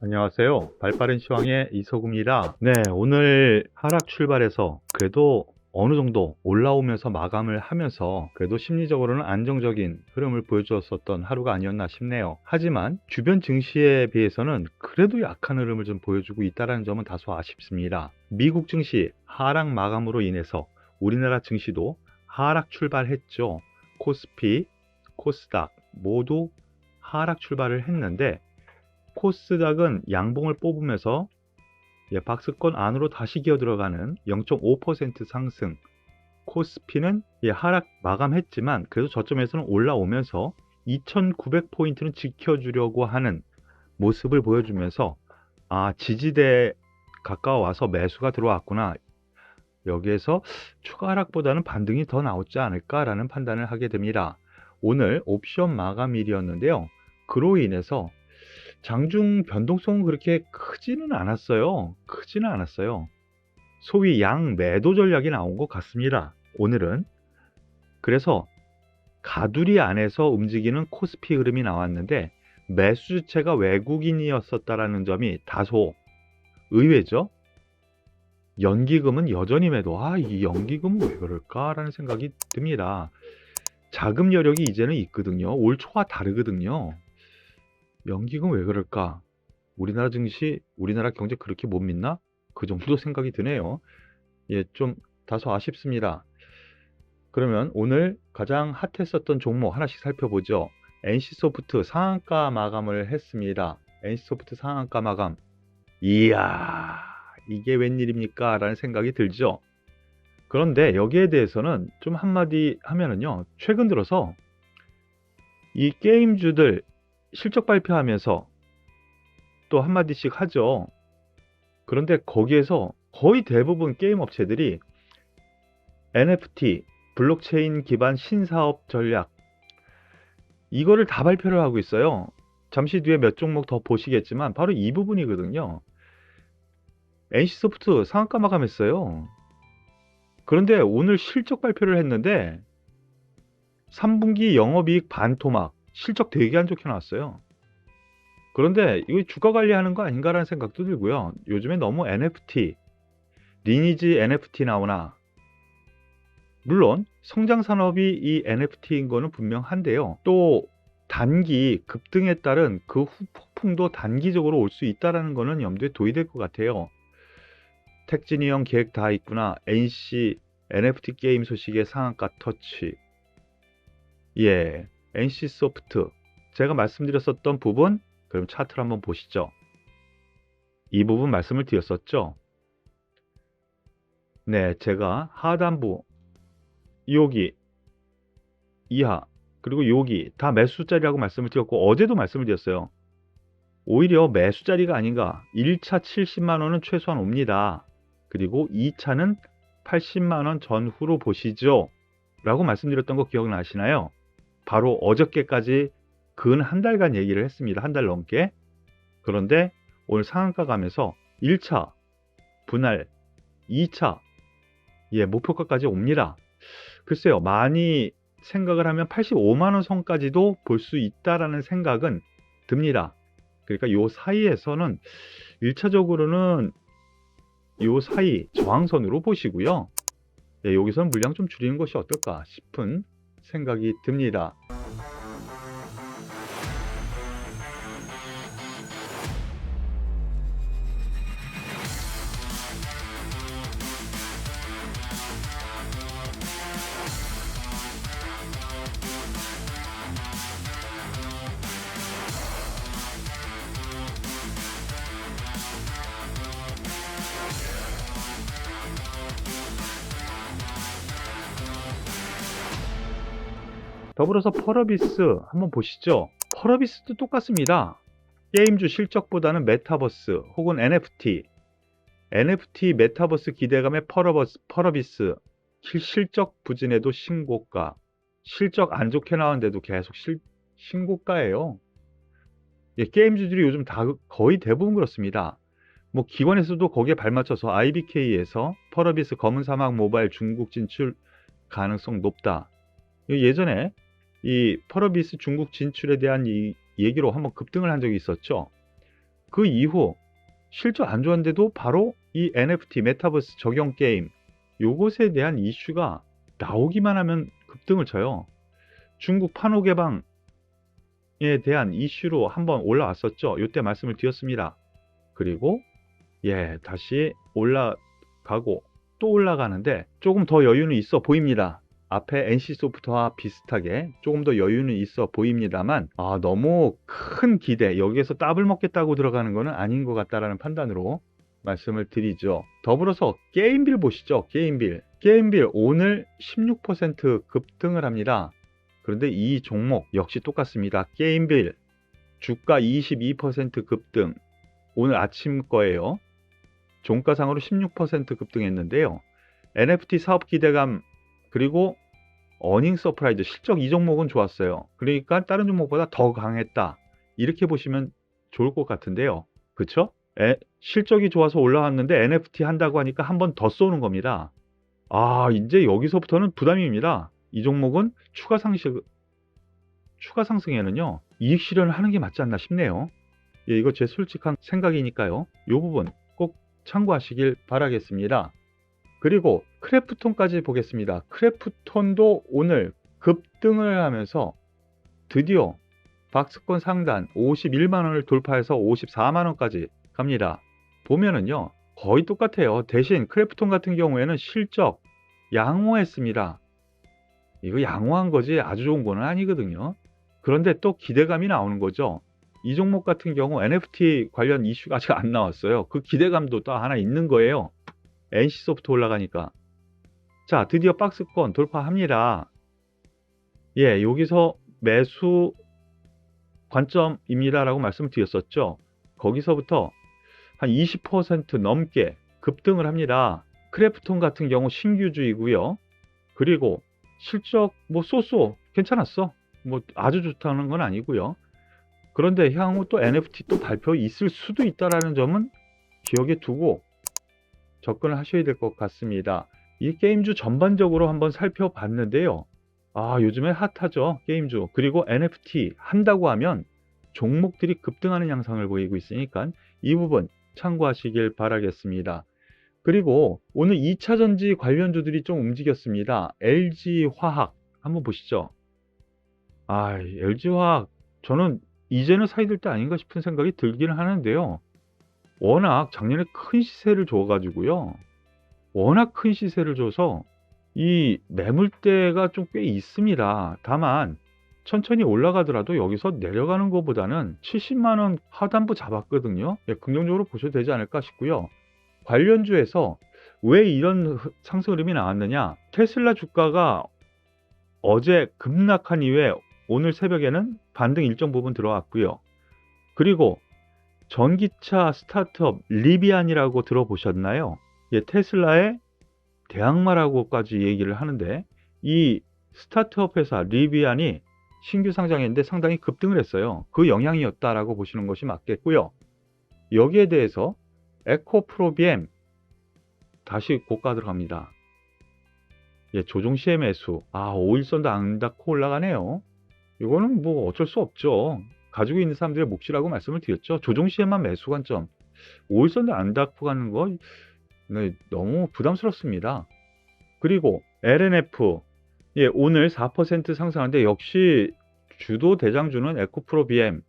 안녕하세요. 발빠른 시황의 이서구입니다. 네, 오늘 하락 출발해서 그래도 어느 정도 올라오면서 마감을 하면서 그래도 심리적으로는 안정적인 흐름을 보여주었었던 하루가 아니었나 싶네요. 하지만 주변 증시에 비해서는 그래도 약한 흐름을 좀 보여주고 있다는 점은 다소 아쉽습니다. 미국 증시 하락 마감으로 인해서 우리나라 증시도 하락 출발했죠. 코스피, 코스닥 모두 하락 출발을 했는데 코스닥은 양봉을 뽑으면서 박스권 안으로 다시 기어 들어가는 0.5% 상승, 코스피는 하락 마감했지만 그래도 저점에서는 올라오면서 2900포인트는 지켜주려고 하는 모습을 보여주면서 지지대에 가까워와서 매수가 들어왔구나. 여기에서 추가 하락보다는 반등이 더 나오지 않을까라는 판단을 하게 됩니다. 오늘 옵션 마감일이었는데요. 그로 인해서 장중 변동성은 그렇게 크지는 않았어요. 소위 양 매도 전략이 나온 것 같습니다. 오늘은. 그래서 가두리 안에서 움직이는 코스피 흐름이 나왔는데 매수 주체가 외국인이었었다라는 점이 다소 의외죠. 연기금은 여전히 매도. 이 연기금은 왜 그럴까라는 생각이 듭니다. 자금 여력이 이제는 있거든요. 올 초와 다르거든요. 연기금 왜 그럴까? 우리나라 증시, 우리나라 경제 그렇게 못 믿나? 그 정도 생각이 드네요. 좀 다소 아쉽습니다. 그러면 오늘 가장 핫했었던 종목 하나씩 살펴보죠. NC소프트 상한가 마감을 했습니다. NC소프트 상한가 마감. 이야, 이게 웬일입니까? 라는 생각이 들죠. 그런데 여기에 대해서는 좀 한마디 하면은요. 최근 들어서 이 게임주들 실적 발표하면서 또 한마디씩 하죠. 그런데 거기에서 거의 대부분 게임 업체들이 NFT, 블록체인 기반 신사업 전략 이거를 다 발표를 하고 있어요. 잠시 뒤에 몇 종목 더 보시겠지만 바로 이 부분이거든요. NC소프트 상한가 마감했어요. 그런데 오늘 실적 발표를 했는데 3분기 영업이익 반토막, 실적 되게 안 좋게 나왔어요. 그런데 이거 주가 관리하는 거 아닌가라는 생각도 들고요. 요즘에 너무 NFT, 리니지 NFT 나오나 물론 성장 산업이 이 NFT인 거는 분명한데요. 또 단기 급등에 따른 그 후폭풍도 단기적으로 올 수 있다는 거는 염두에 둬야 될 것 같아요. 택진이 형 계획 다 있구나. NC NFT 게임 소식의 상한가 터치. NC소프트 제가 말씀드렸었던 부분 그럼 차트를 한번 보시죠. 이 부분 말씀을 드렸었죠. 네, 제가 하단부 여기 이하 그리고 여기 다 매수자리라고 말씀을 드렸고 어제도 말씀을 드렸어요. 오히려 매수자리가 아닌가. 1차 70만원은 최소한 옵니다. 그리고 2차는 80만원 전후로 보시죠 라고 말씀드렸던 거 기억나시나요? 바로 어저께까지 근 한 달간 얘기를 했습니다. 한 달 넘게. 그런데 오늘 상한가 가면서 1차 분할 2차 목표가까지 옵니다. 글쎄요. 많이 생각을 하면 85만원 선까지도 볼 수 있다라는 생각은 듭니다. 그러니까 요 사이에서는 1차적으로는 요 사이 저항선으로 보시고요. 여기서는 물량 좀 줄이는 것이 어떨까 싶은 생각이 듭니다. 더불어서 펄어비스 한번 보시죠. 펄어비스도 똑같습니다. 게임주 실적보다는 메타버스 혹은 NFT 메타버스 기대감에 펄어비스 실적 부진에도 신고가, 실적 안 좋게 나왔는데도 계속 신고가예요. 게임주들이 요즘 다 거의 대부분 그렇습니다. 기관에서도 거기에 발맞춰서 IBK에서 펄어비스 검은 사막 모바일 중국 진출 가능성 높다. 예전에 이 펄어비스 중국 진출에 대한 이 얘기로 한번 급등을 한 적이 있었죠. 그 이후 실적 안 좋았는데도 바로 이 NFT 메타버스 적용 게임 요것에 대한 이슈가 나오기만 하면 급등을 쳐요. 중국 판호 개방에 대한 이슈로 한번 올라왔었죠. 이때 말씀을 드렸습니다. 그리고 다시 올라가고 또 올라가는데 조금 더 여유는 있어 보입니다. 앞에 NC소프트와 비슷하게 조금 더 여유는 있어 보입니다만 너무 큰 기대, 여기에서 더블 먹겠다고 들어가는 거는 아닌 것 같다라는 판단으로 말씀을 드리죠. 더불어서 게임빌 보시죠. 게임빌 오늘 16% 급등을 합니다. 그런데 이 종목 역시 똑같습니다. 게임빌 주가 22% 급등, 오늘 아침 거예요. 종가상으로 16% 급등했는데요. NFT 사업 기대감 그리고 어닝 서프라이즈, 실적 이 종목은 좋았어요. 그러니까 다른 종목보다 더 강했다, 이렇게 보시면 좋을 것 같은데요. 그쵸? 실적이 좋아서 올라왔는데 NFT 한다고 하니까 한 번 더 쏘는 겁니다. 이제 여기서부터는 부담입니다. 이 종목은 추가 상승에는요 이익 실현을 하는 게 맞지 않나 싶네요. 이거 제 솔직한 생각이니까요. 이 부분 꼭 참고하시길 바라겠습니다. 그리고 크래프톤까지 보겠습니다. 크래프톤도 오늘 급등을 하면서 드디어 박스권 상단 51만원을 돌파해서 54만원까지 갑니다. 보면은요 거의 똑같아요. 대신 크래프톤 같은 경우에는 실적 양호했습니다. 이거 양호한 거지 아주 좋은 거는 아니거든요. 그런데 또 기대감이 나오는 거죠. 이 종목 같은 경우 NFT 관련 이슈가 아직 안 나왔어요. 그 기대감도 또 하나 있는 거예요. NC소프트 올라가니까. 자, 드디어 박스권 돌파합니다. 여기서 매수 관점입니다 라고 말씀을 드렸었죠. 거기서부터 한 20% 넘게 급등을 합니다. 크래프톤 같은 경우 신규주이고요. 그리고 실적 쏘 괜찮았어. 아주 좋다는 건 아니고요. 그런데 향후 또 NFT 또 발표 있을 수도 있다라는 점은 기억에 두고 접근을 하셔야 될 것 같습니다. 이 게임주 전반적으로 한번 살펴봤는데요. 요즘에 핫하죠, 게임주. 그리고 NFT 한다고 하면 종목들이 급등하는 양상을 보이고 있으니까 이 부분 참고하시길 바라겠습니다. 그리고 오늘 2차전지 관련주들이 좀 움직였습니다. LG화학 한번 보시죠. LG화학 저는 이제는 사야 될 때 아닌가 싶은 생각이 들기는 하는데요. 워낙 작년에 큰 시세를 줘가지고요. 워낙 큰 시세를 줘서 이 매물대가 좀 꽤 있습니다. 다만 천천히 올라가더라도 여기서 내려가는 것보다는 70만원 하단부 잡았거든요. 긍정적으로 보셔도 되지 않을까 싶고요. 관련주에서 왜 이런 상승 흐름이 나왔느냐, 테슬라 주가가 어제 급락한 이후에 오늘 새벽에는 반등 일정 부분 들어왔고요. 그리고 전기차 스타트업 리비안이라고 들어보셨나요? 테슬라의 대항마라고까지 얘기를 하는데, 이 스타트업 회사 리비안이 신규 상장했는데 상당히 급등을 했어요. 그 영향이었다라고 보시는 것이 맞겠고요. 여기에 대해서 에코프로비엠 다시 고가 들어갑니다. 조정 시에 매수. 5일선도 안 닿고 올라가네요. 이거는 어쩔 수 없죠. 가지고 있는 사람들의 몫이라고 말씀을 드렸죠. 조정 시에만 매수 관점. 5일선도 안 닿고 가는 거 너무 부담스럽습니다. 그리고 LNF 오늘 4% 상승하는데 역시 주도 대장주는 에코프로비엠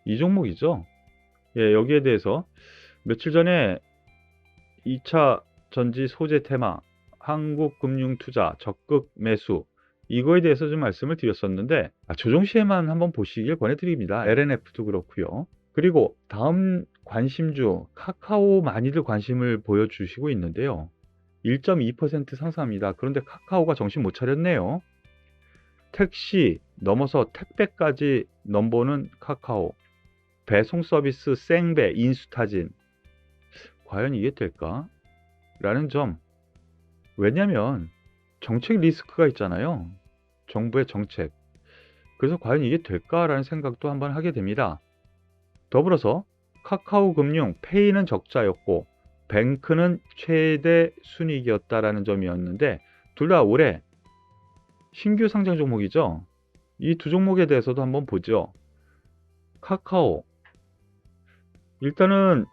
이 종목이죠. 여기에 대해서 며칠 전에 2차 전지 소재 테마 한국금융투자 적극 매수 이거에 대해서 좀 말씀을 드렸었는데 조정 시에만 한번 보시길 권해드립니다. LNF도 그렇고요. 그리고 다음 관심주 카카오 많이들 관심을 보여주시고 있는데요. 1.2% 상승합니다. 그런데 카카오가 정신 못 차렸네요. 택시 넘어서 택배까지 넘보는 카카오, 배송 서비스 생배 인수타진, 과연 이게 될까? 라는 점. 왜냐면 정책 리스크가 있잖아요. 정부의 정책. 그래서 과연 이게 될까라는 생각도 한번 하게 됩니다. 더불어서 카카오금융 페이는 적자였고 뱅크는 최대 순이익이었다라는 점이었는데 둘 다 올해 신규 상장 종목이죠. 이 두 종목에 대해서도 한번 보죠. 카카오 일단은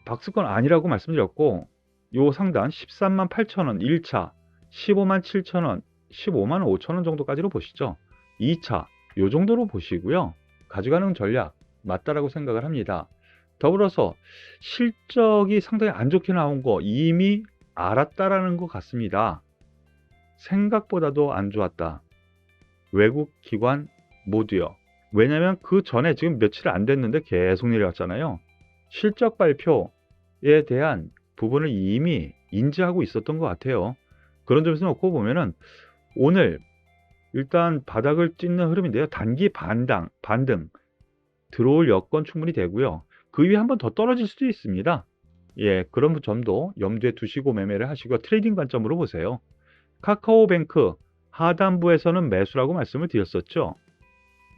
박스권 아니라고 말씀드렸고, 요 상단 13만 8천 원 1차, 15만 7천 원, 15만 5천 원 정도까지로 보시죠. 2차 요 정도로 보시고요. 가져가는 전략 맞다라고 생각을 합니다. 더불어서 실적이 상당히 안 좋게 나온 거 이미 알았다라는 것 같습니다. 생각보다도 안 좋았다. 외국 기관 모두요. 왜냐면 그 전에 지금 며칠 안 됐는데 계속 내려왔잖아요. 실적 발표에 대한 부분을 이미 인지하고 있었던 것 같아요. 그런 점에서 놓고 보면은 오늘 일단 바닥을 찍는 흐름인데요. 단기 반등 들어올 여건 충분히 되고요. 그 위에 한번 더 떨어질 수도 있습니다. 예, 그런 점도 염두에 두시고 매매를 하시고 트레이딩 관점으로 보세요. 카카오뱅크 하단부에서는 매수라고 말씀을 드렸었죠.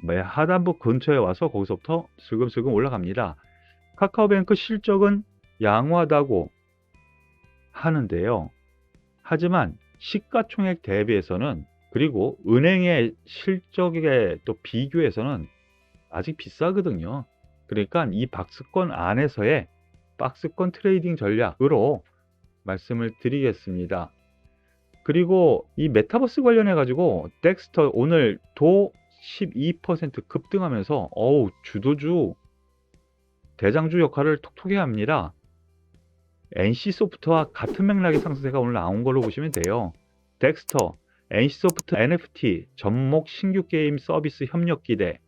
하단부 근처에 와서 거기서부터 슬금슬금 올라갑니다. 카카오뱅크 실적은 양호하다고 하는데요. 하지만 시가총액 대비해서는, 그리고 은행의 실적에 또 비교해서는 아직 비싸거든요. 그러니까 이 박스권 안에서의 박스권 트레이딩 전략으로 말씀을 드리겠습니다. 그리고 이 메타버스 관련해 가지고 덱스터 오늘도 12% 급등하면서 주도주 대장주 역할을 톡톡히 합니다. NC소프트와 같은 맥락의 상승세가 오늘 나온 걸로 보시면 돼요. 덱스터, NC소프트 NFT 접목 신규 게임 서비스 협력 기대,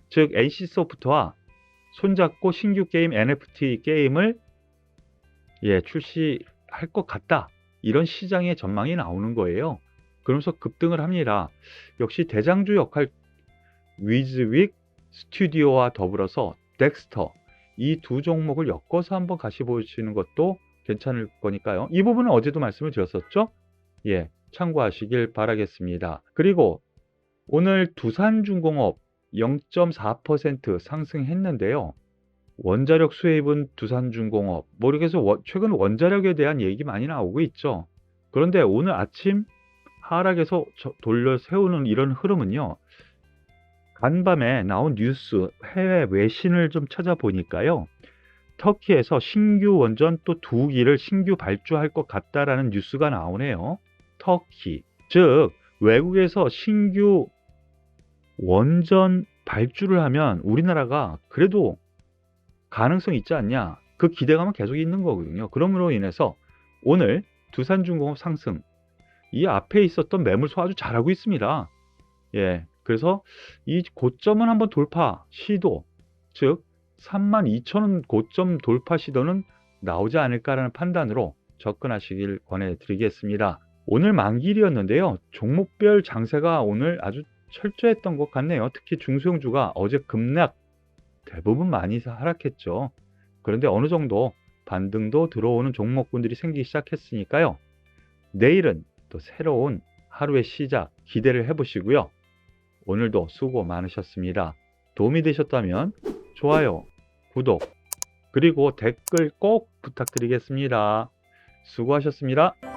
즉 NC소프트와 손잡고 신규 게임 NFT 게임을 출시할 것 같다, 이런 시장의 전망이 나오는 거예요. 그러면서 급등을 합니다. 역시 대장주 역할 위즈윅 스튜디오와 더불어서 덱스터, 이 두 종목을 엮어서 한번 같이 보시는 것도 괜찮을 거니까요. 이 부분은 어제도 말씀을 드렸었죠. 참고하시길 바라겠습니다. 그리고 오늘 두산중공업 0.4% 상승했는데요. 원자력 수혜입은 두산중공업, 이렇게 해서 최근 원자력에 대한 얘기 많이 나오고 있죠. 그런데 오늘 아침 하락에서 돌려 세우는 이런 흐름은요, 간밤에 나온 뉴스, 해외 외신을 좀 찾아보니까요, 터키에서 신규 원전 또 2기를 신규 발주할 것 같다라는 뉴스가 나오네요. 터키, 즉 외국에서 신규 원전 발주를 하면 우리나라가 그래도 가능성이 있지 않냐, 그 기대감은 계속 있는 거거든요. 그럼으로 인해서 오늘 두산중공업 상승, 이 앞에 있었던 매물 소화 아주 잘하고 있습니다. 그래서 이 고점은 한번 돌파 시도, 즉 32,000원 고점 돌파 시도는 나오지 않을까라는 판단으로 접근하시길 권해드리겠습니다. 오늘 만길이었는데요. 종목별 장세가 오늘 아주 철저했던 것 같네요. 특히 중소형주가 어제 급락, 대부분 많이 하락했죠. 그런데 어느 정도 반등도 들어오는 종목군들이 생기기 시작했으니까요. 내일은 또 새로운 하루의 시작 기대를 해보시고요. 오늘도 수고 많으셨습니다. 도움이 되셨다면 좋아요, 구독, 그리고 댓글 꼭 부탁드리겠습니다. 수고하셨습니다.